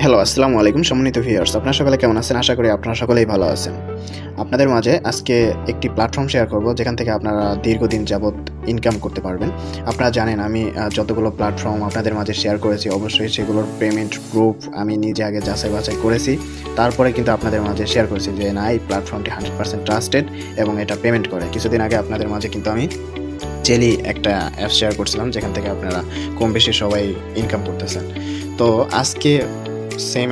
Hello, আসসালামু আলাইকুম সম্মানিত ভিউয়ার্স। আপনারা সকলে কেমন আছেন? আশা করি আপনারা সকলেই ভালো আছেন। আপনাদের মাঝে আজকে একটি প্ল্যাটফর্ম শেয়ার করব যেখান থেকে আপনারা দীর্ঘদিন যাবত ইনকাম করতে পারবেন। আপনারা জানেন আমি যতগুলো প্ল্যাটফর্ম আপনাদের মাঝে শেয়ার করেছি অবশ্যই সেগুলোর পেমেন্ট প্রুফ আমি নিজে আগে যাচাই বাছাই করেছি। তারপরে কিন্তু আপনাদের মাঝে শেয়ার করেছি যে না, এই প্ল্যাটফর্মটি 100% ট্রাস্টেড এবং এটা পেমেন্ট করে। কিছুদিন আগে আপনাদের মাঝে কিন্তু আমি জেলি একটা অ্যাপ শেয়ার করছিলাম যেখান থেকে আপনারা কম বেশি সবাই ইনকাম করতেছেন। তো আজকে সেম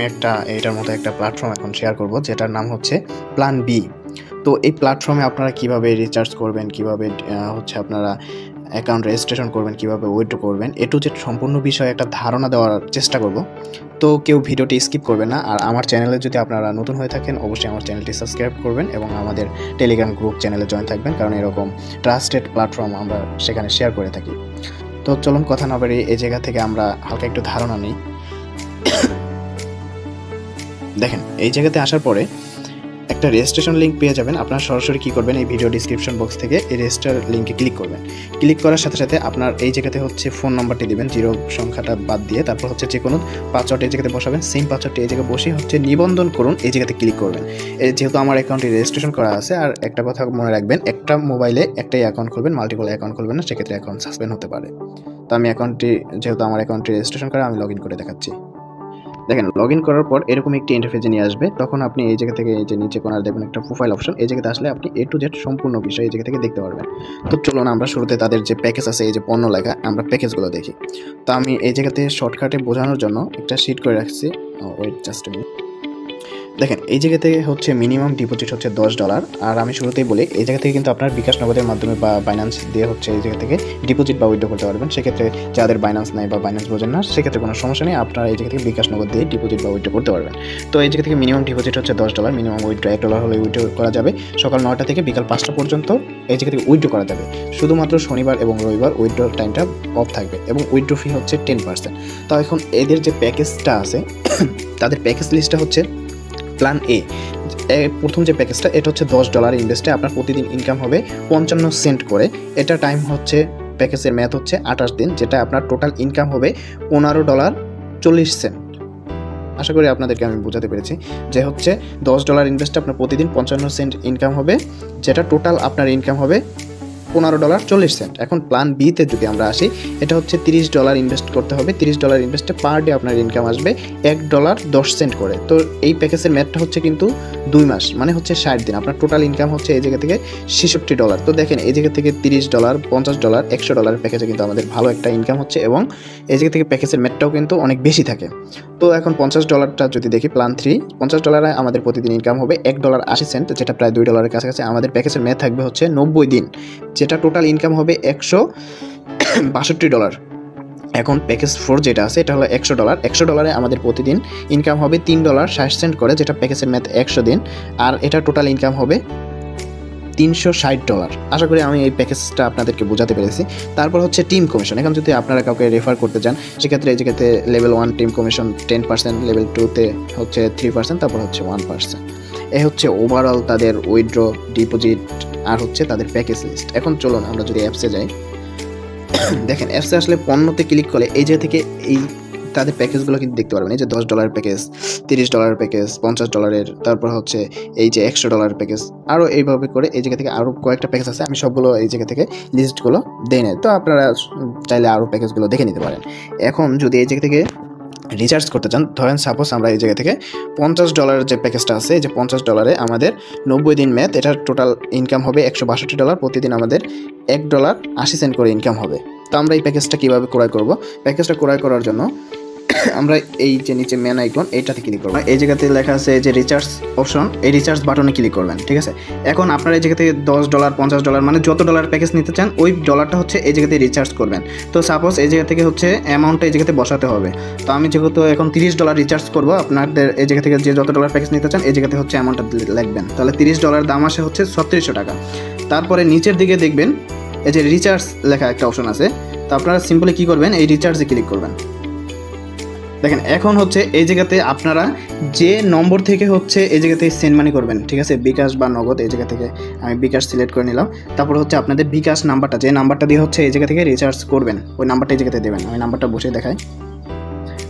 এটার মতো একটা প্ল্যাটফর্ম এখন শেয়ার করব যেটার নাম হচ্ছে প্ল্যান বি। তো এই প্ল্যাটফর্মে আপনারা কিভাবে রিচার্জ করবেন, কিভাবে আপনারা অ্যাকাউন্ট রেজিস্ট্রেশন করবেন, কিভাবে উইথড্র করবেন, এ টু জেড সম্পূর্ণ বিষয়ে একটা ধারণা দেওয়ার চেষ্টা করব। তো কেউ ভিডিওটি স্কিপ করবেন না। আর আমার চ্যানেলে যদি আপনারা নতুন হয়ে থাকেন অবশ্যই আমার চ্যানেলটি সাবস্ক্রাইব করবেন এবং আমাদের টেলিগ্রাম গ্রুপ চ্যানেলে জয়েন থাকবেন, কারণ এরকম ট্রাস্টেড প্ল্যাটফর্ম আমরা সেখানে শেয়ার করে থাকি। তো চলুন কথা না বাড়িয়ে এই জায়গা থেকে আমরা হালকা একটু ধারণা নিই। দেখেন, এই জায়গাতে আসার পরে একটা রেজিস্ট্রেশন লিঙ্ক পেয়ে যাবেন। আপনারা সরাসরি কী করবেন, এই ভিডিও ডিসক্রিপশন বক্স থেকে এই রেজিস্টার লিঙ্কে ক্লিক করবেন। ক্লিক করার সাথে সাথে আপনার এই জায়গাতে ফোন নাম্বারটি দেবেন, 0 সংখ্যাটা বাদ দিয়ে। তারপর যে কোনো পাসওয়ার্ড এই জায়গাতে বসাবেন। সেম পাসওয়ার্ডটি এই জায়গায় বসে নিবন্ধন করুন, এই জায়গাতে ক্লিক করবেন। যেহেতু আমার অ্যাকাউন্টে রেজিস্ট্রেশন করা আছে, আর একটা কথা মনে রাখবেন, একটা মোবাইলে একটাই অ্যাকাউন্ট খুলবেন, মাল্টিপল অ্যাকাউন্ট খুলবেন না, সেক্ষেত্রে অ্যাকাউন্ট সাসপেন্ড হতে পারে। তো আমি যেহেতু আমার অ্যাকাউন্টটি রেজিস্ট্রেশন করা, আমি লগ ইন করে দেখাচ্ছি। দেখেন, লগ ইন করার পর এরকম একটি ইন্টারফেসে নিয়ে আসবে। তখন আপনি এই জায়গা থেকে এই যে নিচে কোনার দেখবেন একটা প্রোফাইল অপশন, এই জায়গাতে আসলে আপনি এ টু জেড সম্পূর্ণ বিষয় এই জায়গা থেকে দেখতে পারবেন। তো চলুন আমরা শুরুতে তাদের যে প্যাকেজ আছে, এই যে পণ্য লেখা, আমরা প্যাকেজগুলো দেখি। তো আমি এই জায়গাতে শর্টকাটে বোঝানোর জন্য একটা শিট করে রাখছি। Wait just a minute. দেখেন, এই জায়গা থেকে মিনিমাম ডিপোজিট $10। আর আমি শুরুতেই বলি, এই জায়গা থেকে কিন্তু আপনার বিকাশ নগদের মাধ্যমে বা বাইন্যান্স দিয়ে এই জায়গা থেকে ডিপোজিট বা উইথড্র করতে পারবেন। সেক্ষেত্রে যাদের বাইন্যান্স নেই বা বাইন্যান্স বোঝেন না, সেক্ষেত্রে কোনো সমস্যা নেই, আপনারা এই জায়গা থেকে বিকাশ নগদ দিয়ে ডিপোজিট বা উইথড্র করতে পারবেন। তো এই জায়গা থেকে মিনিমাম ডিপোজিট $10, মিনিমাম উইথড্র $1 হলে উইথড্র করা যাবে। সকাল 9টা থেকে বিকাল 5টা পর্যন্ত এই জায়গা থেকে উইথড্র করা যাবে। শুধুমাত্র শনিবার এবং রবিবার উইথড্র টাইমটা অফ থাকবে এবং উইথড্র ফি 10%। তো এখন এদের যে প্যাকেজটা আছে তাদের প্যাকেজ লিস্টটা প্ল্যান এ। প্রথম যে প্যাকেজটা, এটা $10 ইনভেস্টে আপনার প্রতিদিন ইনকাম হবে 55 সেন্ট করে। এটা টাইম প্যাকেজের মেয়াদ 28 দিন, যেটা আপনার টোটাল ইনকাম হবে $15.40। আশা করি আপনাদেরকে আমি বোঝাতে পেরেছি যে $10 ইনভেস্টে আপনার প্রতিদিন 55 সেন্ট ইনকাম হবে, যেটা টোটাল আপনার ইনকাম হবে $15.40। এখন প্ল্যান বিতে যদি আমরা আসি, এটা $30 ইনভেস্ট করতে হবে। $30 ইনভেস্টে পার ডে আপনার ইনকাম আসবে $1.10 করে। তো এই প্যাকেজের ম্যাথটা কিন্তু 2 মাস, মানে 60 দিন। আপনার টোটাল ইনকাম এই জায়গা থেকে $66। তো দেখেন, এই জায়গা থেকে $30, $50, $100 প্যাকেজে কিন্তু আমাদের ভালো একটা ইনকাম এবং এই জায়গা থেকে প্যাকেজের ম্যাথটাও কিন্তু অনেক বেশি থাকে। তো এখন $50টা যদি দেখি, প্ল্যান 3, $50 আমাদের প্রতিদিন ইনকাম হবে $1.80, যেটা প্রায় $2 কাছাকাছি। আমাদের প্যাকেজের ম্যাথ থাকবে 90 দিন, যেটা টোটাল ইনকাম হবে $162। এখন প্যাকেজ 4 যেটা আছে, এটা হলো $100। $100 আমাদের প্রতিদিন ইনকাম হবে $3.60 করে, যেটা প্যাকেজের ম্যাথ 100 দিন, আর এটা টোটাল ইনকাম হবে $360। আশা করি আমি এই প্যাকেজটা আপনাদেরকে বোঝাতে পেরেছি। তারপর টিম কমিশন। এখন যদি আপনারা কাউকে রেফার করতে চান, সেক্ষেত্রে এই জায়গাতে লেভেল 1 টিম কমিশন 10%, লেভেল 2তে 3%, তারপর 1%। এ ওভারঅল তাদের উইথড্র, ডিপোজিট আর তাদের প্যাকেজ লিস্ট। এখন চলুন আমরা যদি অ্যাপসে যাই। দেখেন, অ্যাপসে আসলে পণ্যতে ক্লিক করে এই জায়গা থেকে এই তাদের প্যাকেজগুলো কিন্তু দেখতে পারবেন। এই যে $10 প্যাকেজ, $30 প্যাকেজ, $50, তারপর এই যে $100 প্যাকেজ, আরও এইভাবে করে এই জায়গা থেকে আরও কয়েকটা প্যাকেজ আছে। আমি সবগুলো এই জায়গা থেকে লিস্টগুলো দেই না, তো আপনারা চাইলে আরও প্যাকেজগুলো দেখে নিতে পারেন। এখন যদি এই জায়গা থেকে রিচার্জ করতে চান, ধরেন সাপোজ আমরা এই জায়গা থেকে $50 যে প্যাকেজটা আছে, এই যে $50 আমাদের 90 দিন মেয়াদ, এটার টোটাল ইনকাম হবে $162। প্রতিদিন আমাদের $1.80 করে ইনকাম হবে। তো আমরা এই প্যাকেজটা কীভাবে ক্রয় করব? প্যাকেজটা ক্রয় করার জন্য আমরা এই যে নিচে মেন আইকন, এইটাতে ক্লিক করবো। এই জায়গাতে লেখা আছে যে রিচার্জ অপশন, এই রিচার্জ বাটনে ক্লিক করবেন, ঠিক আছে। এখন আপনারা এই জায়গা থেকে $10, $50, মানে যত ডলার প্যাকেজ নিতে চান, ওই ডলারটা এই জায়গাতে রিচার্জ করবেন। তো সাপোজ এই জায়গা থেকে অ্যামাউন্টটা এই জায়গাতে বসাতে হবে। তো আমি যেহেতু এখন $30 রিচার্জ করবো, আপনাদের এই জায়গা থেকে যে যত ডলার প্যাকেজ নিতে চান এই জায়গাতে অ্যামাউন্টটা লিখবেন। তাহলে $30 দাম আসে $3600। তারপরে নিচের দিকে দেখবেন এই যে রিচার্জ লেখা একটা অপশন আছে। তো আপনারা সিম্পলি কী করবেন, এই রিচার্জে ক্লিক করবেন। দেখেন, এখন এই জায়গাতে আপনারা যে নম্বর থেকে এই জায়গা থেকে সেন্ড মানি করবেন, ঠিক আছে, বিকাশ বা নগদ। এই জায়গা থেকে আমি বিকাশ সিলেক্ট করে নিলাম। তারপর আপনাদের বিকাশ নাম্বারটা, যে নাম্বারটা দিয়ে এই জায়গা থেকে রিচার্জ করবেন, ওই নাম্বারটা এই জায়গাতে দেবেন। আমি নাম্বারটা বসে দেখাই।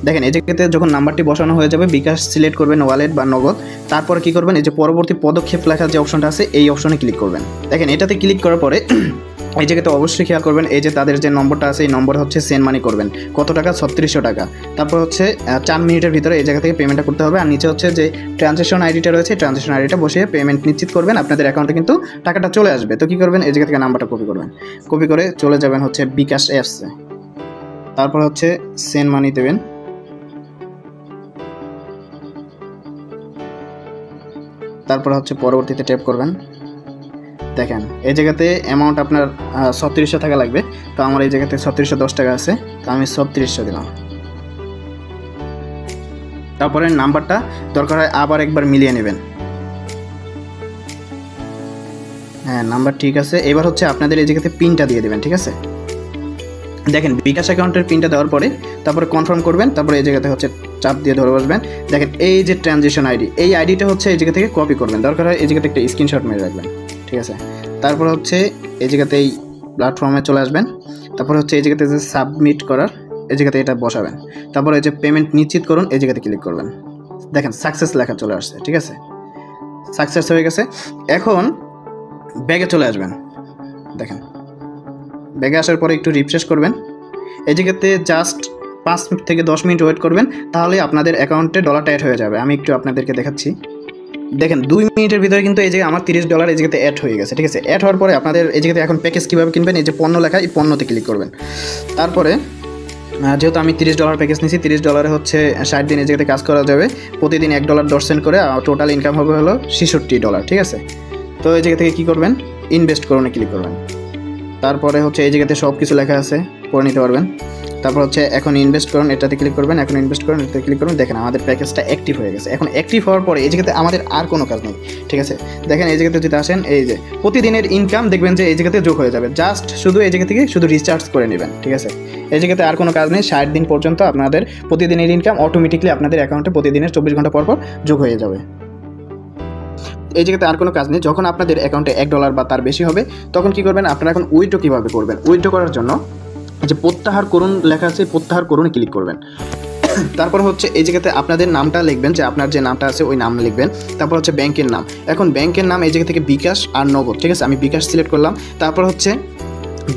দেখেন এই জায়গাতে যখন নাম্বারটি বসানো হয়ে যাবে বিকাশ সিলেক্ট করবেন, ওয়ালেট বা নগদ। তারপর কি করবেন, এই যে পরবর্তী পদক্ষেপ লেখার যে অপশনটা আছে এই অপশনে ক্লিক করবেন। দেখেন এটাতে ক্লিক করার পরে এই জায়গাতে অবশ্যই খেয়াল করবেন, এই যে তাদের যে নম্বরটা আছে এই নম্বর হচ্ছে সেন্ড মানি করবেন। কত টাকা? 3600 টাকা। তারপর হচ্ছে 4 মিনিটের ভিতরে এই জায়গা থেকে পেমেন্টটা করতে হবে। আর নিচে হচ্ছে যে ট্রানজ্যাকশন আইডিটা রয়েছে, ট্রানজ্যাকশন আইডিটা বসিয়ে পেমেন্ট নিশ্চিত করবেন, আপনাদের অ্যাকাউন্টে কিন্তু টাকাটা চলে আসবে। তো কী করবেন, এই জায়গা থেকে নাম্বারটা কপি করবেন, কপি করে চলে যাবেন হচ্ছে বিকাশ অ্যাপসে। তারপর হচ্ছে সেন্ড মানি দেবেন। তারপর হচ্ছে পরবর্তীতে ট্যাপ করবেন। দেখেন এই জায়গাতে অ্যামাউন্ট আপনার 3600 টাকা লাগবে। তো আমার এই জায়গাতে 3610 টাকা আছে, তো আমি 3600 দিলাম। তারপরে নাম্বারটা দরকার হয় আবার একবার মিলিয়ে নেবেন। হ্যাঁ, নাম্বার ঠিক আছে। এবার হচ্ছে আপনাদের এই জায়গাতে পিনটা দিয়ে দেবেন, ঠিক আছে। দেখেন বিকাশ অ্যাকাউন্টের পিনটা দেওয়ার পরে তারপরে কনফার্ম করবেন। তারপরে এই জায়গাতে হচ্ছে চাপ দিয়ে ধরে বসবেন। দেখেন এই যে ট্রানজ্যাকশন আইডি, এই আইডিটা হচ্ছে এই জায়গা থেকে কপি করবেন, দরকার হয় এই জায়গাতে একটা স্ক্রিনশট মেরে রাখবেন, ঠিক আছে। তারপর হচ্ছে এই জায়গাতে এই প্ল্যাটফর্মে চলে আসবেন। তারপর হচ্ছে এই জায়গাতে যে সাবমিট করার এই জায়গাতে এটা বসাবেন। তারপরে এই যে পেমেন্ট নিশ্চিত করুন এই জায়গাতে ক্লিক করবেন। দেখেন সাকসেস লেখা চলে আসছে, ঠিক আছে, সাকসেস হয়ে গেছে। এখন ব্যাগে চলে আসবেন। দেখেন ব্যাগে আসার পরে একটু রিফ্রেশ করবেন। এই জায়গাতে জাস্ট 5 থেকে 10 মিনিট ওয়েট করবেন, তাহলে আপনাদের অ্যাকাউন্টে ডলারটা অ্যাড হয়ে যাবে। আমি একটু আপনাদেরকে দেখাচ্ছি। দেখেন 2 মিনিটের ভিতরে কিন্তু এই জায়গায় আমার $30 এই জায়গাতে অ্যাড হয়ে গেছে, ঠিক আছে। অ্যাড হওয়ার পরে আপনাদের এই জায়গাতে এখন প্যাকেজ কীভাবে কিনবেন, এই যে পণ্য লেখা এই পণ্যতে ক্লিক করবেন। তারপরে যেহেতু আমি $30 প্যাকেজ নিয়েছি, $30 হচ্ছে 60 দিন এই জায়গাতে কাজ করা যাবে। প্রতিদিন $1.10 করে, টোটাল ইনকাম হবে হলো $66, ঠিক আছে। তো এই জায়গা থেকে কী করবেন, ইনভেস্ট করুনে ক্লিক করবেন। তারপরে হচ্ছে এই জায়গাতে সব কিছু লেখা আছে, পড়ে নিতে পারবেন। তারপর হচ্ছে এখন ইনভেস্ট করুন, এটাতে ক্লিক করবেন। এখন ইনভেস্ট করুন, এটাতে ক্লিক করুন। দেখেন আমাদের প্যাকেজটা অ্যাক্টিভ হয়ে গেছে। এখন অ্যাক্টিভ হওয়ার পরে এই জায়গাতে আমাদের আর কোনো কাজ নেই, ঠিক আছে। দেখেন এই জায়গাতে যদি আসেন, এই যে প্রতিদিনের ইনকাম দেখবেন যে এই জায়গাতে যোগ হয়ে যাবে। জাস্ট শুধু এই জায়গা থেকে শুধু রিচার্জ করে নেবেন, ঠিক আছে। এই জায়গাতে আর কোনো কাজ নেই। 60 দিন পর্যন্ত আপনাদের প্রতিদিনের ইনকাম অটোমেটিকলি আপনাদের অ্যাকাউন্টে প্রতিদিনের 24 ঘন্টা পর পর যোগ হয়ে যাবে। এই জায়গাতে আর কোনো কাজ নেই। যখন আপনাদের অ্যাকাউন্টে $1 বা তার বেশি হবে তখন কী করবেন, আপনারা এখন উইথড্র কীভাবে করবেন। উইথড্র করার জন্য যে প্রত্যাহার করুন লেখা আছে, প্রত্যাহার করুন ক্লিক করবেন। তারপর হচ্ছে এই জায়গাতে আপনাদের নামটা লিখবেন, যে আপনার যে নামটা আছে ওই নাম লিখবেন। তারপর হচ্ছে ব্যাংকের নাম। এখন ব্যাংকের নাম এই জায়গা থেকে বিকাশ আর নগদ, ঠিক আছে। আমি বিকাশ সিলেক্ট করলাম। তারপর হচ্ছে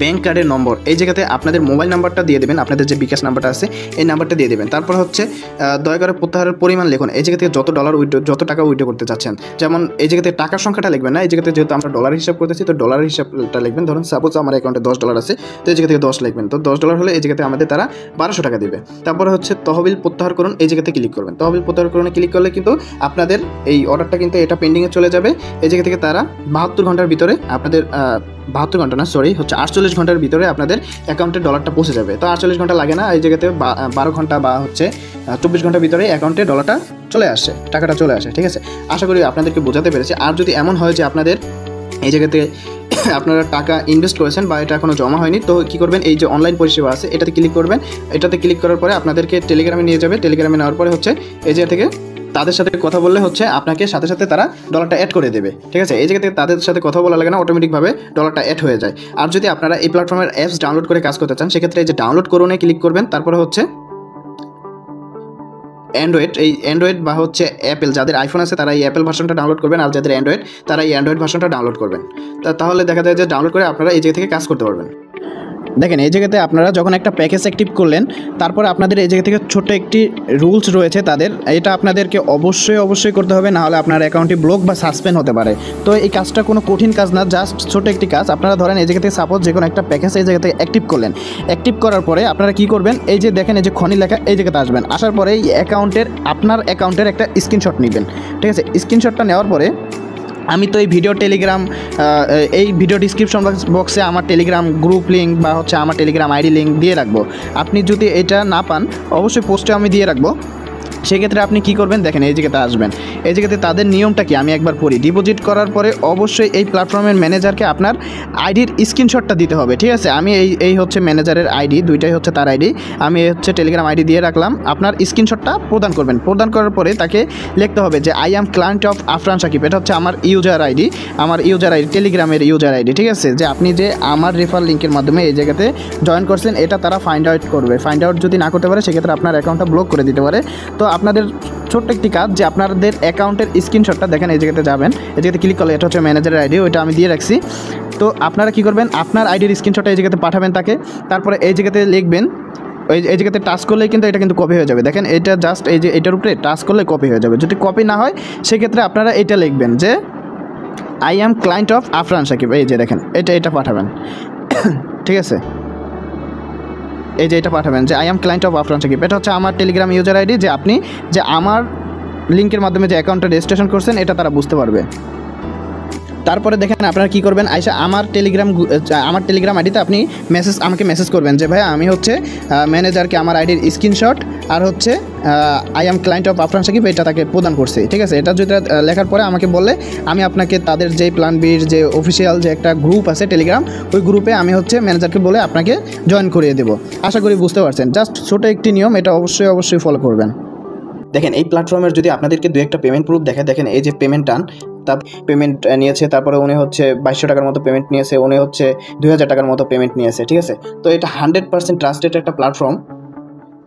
ব্যাংক কার্ডের নম্বর, এই জায়গাতে আপনাদের মোবাইল নাম্বারটা দিয়ে দেবেন, আপনাদের যে বিকাশ নাম্বারটা আছে এই নাম্বারটা দিয়ে দেবেন। তারপর হচ্ছে দয়া করে প্রত্যাহারের পরিমাণ লিখুন। এই জায়গা থেকে যত টাকা উইথড্র করতে চাচ্ছেন, যেমন এই জায়গাতে টাকার সংখ্যাটা লিখবেন না, এই জায়গাতে যেহেতু আমরা ডলার হিসাব করতেছি তো ডলার হিসাবটা লিখবেন। ধরুন সাপোজ আমার অ্যাকাউন্টে $10 আছে, তো এই জায়গা থেকে 10 লিখবেন। তো $10 হলে এই জায়গাতে আমাদের তারা 1200 টাকা দেবে। তারপরে হচ্ছে তহবিল প্রত্যাহার করুন, এই জায়গাতে ক্লিক করবেন। তহবিল প্রত্যাহার করুন ক্লিক করলে কিন্তু আপনাদের এই অর্ডারটা কিন্তু এটা পেন্ডিংয়ে চলে যাবে। এই জায়গা থেকে তারা 72 ঘন্টার ভিতরে আপনাদের 72 ঘন্টা না, সরি হচ্ছে 48 ঘন্টার ভিতরে আপনাদের অ্যাকাউন্টে ডলারটা পৌঁছে যাবে। তো 48 ঘন্টা লাগে না, এই জায়গাতে 12 ঘন্টা বা হচ্ছে 24 ঘন্টার ভিতরে অ্যাকাউন্টে ডলারটা চলে আসে, টাকাটা চলে আসে, ঠিক আছে। আশা করি আপনাদেরকে বোঝাতে পেরেছি। আর যদি এমন হয় যে আপনাদের এই জায়গাতে আপনারা টাকা ইনভেস্ট করেছেন বা এটা এখনও জমা হয়নি, তো কী করবেন, এই যে অনলাইন পরিষেবা আছে এটাতে ক্লিক করবেন। এটাতে ক্লিক করার পরে আপনাদেরকে টেলিগ্রামে নিয়ে যাবে। টেলিগ্রামে নেওয়ার পরে হচ্ছে এই জায়গা থেকে তাদের সাথে কথা বললে হচ্ছে আপনাকে সাথে সাথে তারা ডলারটা অ্যাড করে দেবে, ঠিক আছে। এই জায়গা থেকে তাদের সাথে কথা বলা লাগে না, অটোমেটিকভাবে ডলারটা অ্যাড হয়ে যায়। আর যদি আপনারা এই প্ল্যাটফর্মের অ্যাপস ডাউনলোড করে কাজ করতে চান, সেক্ষেত্রে এই যে ডাউনলোড করুনে ক্লিক করবেন। তারপরে হচ্ছে অ্যান্ড্রয়েড বা হচ্ছে অ্যাপেল, যাদের আইফোন আছে তারা এই অ্যাপেল ভার্সনটা ডাউনলোড করবেন, আর যাদের অ্যান্ড্রয়েড তারা এই অ্যান্ড্রয়েড ভার্সনটা ডাউনলোড করবেন। তাহলে দেখা যায় যে ডাউনলোড করে আপনারা এই জায়গা থেকে কাজ করতে পারবেন। দেখেন এই জায়গাতে আপনারা যখন একটা প্যাকেজ অ্যাক্টিভ করলেন, তারপর আপনাদের এই জায়গা থেকে ছোট্ট একটি রুলস রয়েছে তাদের, এটা আপনাদেরকে অবশ্যই করতে হবে, না হলে আপনার অ্যাকাউন্টটি ব্লক বা সাসপেন্ড হতে পারে। তো এই কাজটা কোনো কঠিন কাজ না, জাস্ট ছোট একটি কাজ। আপনারা ধরেন এই জায়গা থেকে সাপোজ যে কোনো একটা প্যাকেজ এই জায়গা থেকে অ্যাক্টিভ করলেন। অ্যাক্টিভ করার পরে আপনারা কী করবেন, এই যে দেখেন এই যে খনি লেখা এই জায়গাতে আসবেন। আসার পরে এই আপনার অ্যাকাউন্টের একটা স্ক্রিনশট নেবেন, ঠিক আছে। স্ক্রিনশটটা নেওয়ার পরে আমি তো এই ভিডিও ডিসক্রিপশন বক্সে আমার টেলিগ্রাম গ্রুপ লিঙ্ক বা হচ্ছে আমার টেলিগ্রাম আইডি লিঙ্ক দিয়ে রাখবো। আপনি যদি এটা না পান অবশ্যই পোস্টে আমি দিয়ে রাখবো। সেক্ষেত্রে আপনি কি করবেন দেখেন, এই জায়গাতে আসবেন। এই জায়গাতে তাদের নিয়মটা কি আমি একবার পড়ি। ডিপোজিট করার পরে অবশ্যই এই প্ল্যাটফর্মের ম্যানেজারকে আপনার আইডির স্ক্রিনশটটা দিতে হবে, ঠিক আছে। আমি এই হচ্ছে ম্যানেজারের আইডি, দুইটাই হচ্ছে তার আইডি, আমি হচ্ছে টেলিগ্রাম আইডি দিয়ে রাখলাম। আপনার স্ক্রিনশটটা প্রদান করবেন। প্রদান করার পরে তাকে লিখতে হবে যে I am client of Afran Sakib, এটা হচ্ছে আমার ইউজার আইডি, আমার ইউজার আইডি, টেলিগ্রামের ইউজার আইডি, ঠিক আছে। যে আপনি যে আমার রেফার লিঙ্কের মাধ্যমে এই জায়গাতে জয়েন করছেন এটা তারা ফাইন্ড আউট করবে। ফাইন্ড আউট যদি না করতে পারে সেক্ষেত্রে আপনার অ্যাকাউন্টটা ব্লক করে দিতে পারে। তো আপনাদের ছোট্ট একটি কাজ যে আপনাদের অ্যাকাউন্টের স্ক্রিনশটটা দেখেন, এই জায়গাতে যাবেন, এই জায়গাতে ক্লিক করলে এটা হচ্ছে ম্যানেজারের আইডি, ওইটা আমি দিয়ে রাখছি। তো আপনারা কী করবেন, আপনার আইডির স্ক্রিনশটটা এই জায়গাতে পাঠাবেন তাকে। তারপরে এই জায়গাতে লিখবেন, এই জায়গাতে টাচ করলেই কিন্তু এটা কিন্তু কপি হয়ে যাবে। দেখেন এটা জাস্ট এই যে এটার উপরে টাচ করলে কপি হয়ে যাবে। যদি কপি না হয় সেক্ষেত্রে আপনারা এটা লিখবেন যে I am client of Afran Sakib, এই যে দেখেন এটা পাঠাবেন, ঠিক আছে। এই যে এটা পাঠাবেন যে I am client of Afran Sakib, এটা হচ্ছে আমার টেলিগ্রাম ইউজার আইডি, যে আপনি যে আমার লিঙ্কের মাধ্যমে যে অ্যাকাউন্টটা রেজিস্ট্রেশন করছেন এটা তারা বুঝতে পারবে। তারপরে দেখেন আপনারা কী করবেন, আইসা আমার টেলিগ্রাম আইডিতে আপনি আমাকে মেসেজ করবেন যে ভাই আমি হচ্ছে ম্যানেজারকে আমার আইডির স্ক্রিনশট আর হচ্ছে I am client of Afran Sakib এটা তাকে প্রদান করছি, ঠিক আছে। এটা যদি লেখার পরে আমাকে বললে আমি আপনাকে তাদের যে প্ল্যান বির যে অফিসিয়াল যে একটা গ্রুপ আছে টেলিগ্রাম, ওই গ্রুপে আমি হচ্ছে ম্যানেজারকে বলে আপনাকে জয়েন করিয়ে দেবো। আশা করি বুঝতে পারছেন। জাস্ট ছোটো একটি নিয়ম, এটা অবশ্যই ফলো করবেন। দেখেন এই প্ল্যাটফর্মের যদি আপনাদেরকে দু একটা পেমেন্ট প্রুফ দেখে, দেখেন এই যে পেমেন্ট ডান, তার পেমেন্ট নিয়েছে, তারপরে উনি হচ্ছে 2200 টাকার মতো পেমেন্ট নিয়েছে, উনি হচ্ছে 2000 টাকার মতো পেমেন্ট নিয়েছে, ঠিক আছে। তো এটা 100% ট্রাস্টেড একটা প্ল্যাটফর্ম।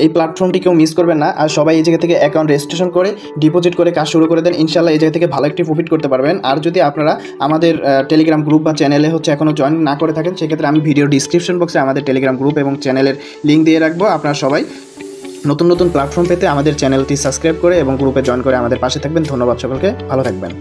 এই প্ল্যাটফর্মটি কেউ মিস করবেন না। আর সবাই এই জায়গা থেকে অ্যাকাউন্ট রেজিস্ট্রেশন করে ডিপোজিট করে কাজ শুরু করে দেন, ইনশাল্লাহ এই জায়গা থেকে ভালো একটি প্রফিট করতে পারবেন। আর যদি আপনারা আমাদের টেলিগ্রাম গ্রুপ বা চ্যানেলে হচ্ছে এখনও জয়েন না করে থাকেন, সেক্ষেত্রে আমি ভিডিও ডিসক্রিপশন বক্সে আমাদের টেলিগ্রাম গ্রুপ এবং চ্যানেলের লিঙ্ক দিয়ে রাখবো। আপনারা সবাই নতুন প্ল্যাটফর্ম পেতে আমাদের চ্যানেলটি সাবস্ক্রাইব করে এবং গ্রুপে জয়েন করে আমাদের পাশে থাকবেন। ধন্যবাদ সকলকে, ভালো থাকবেন।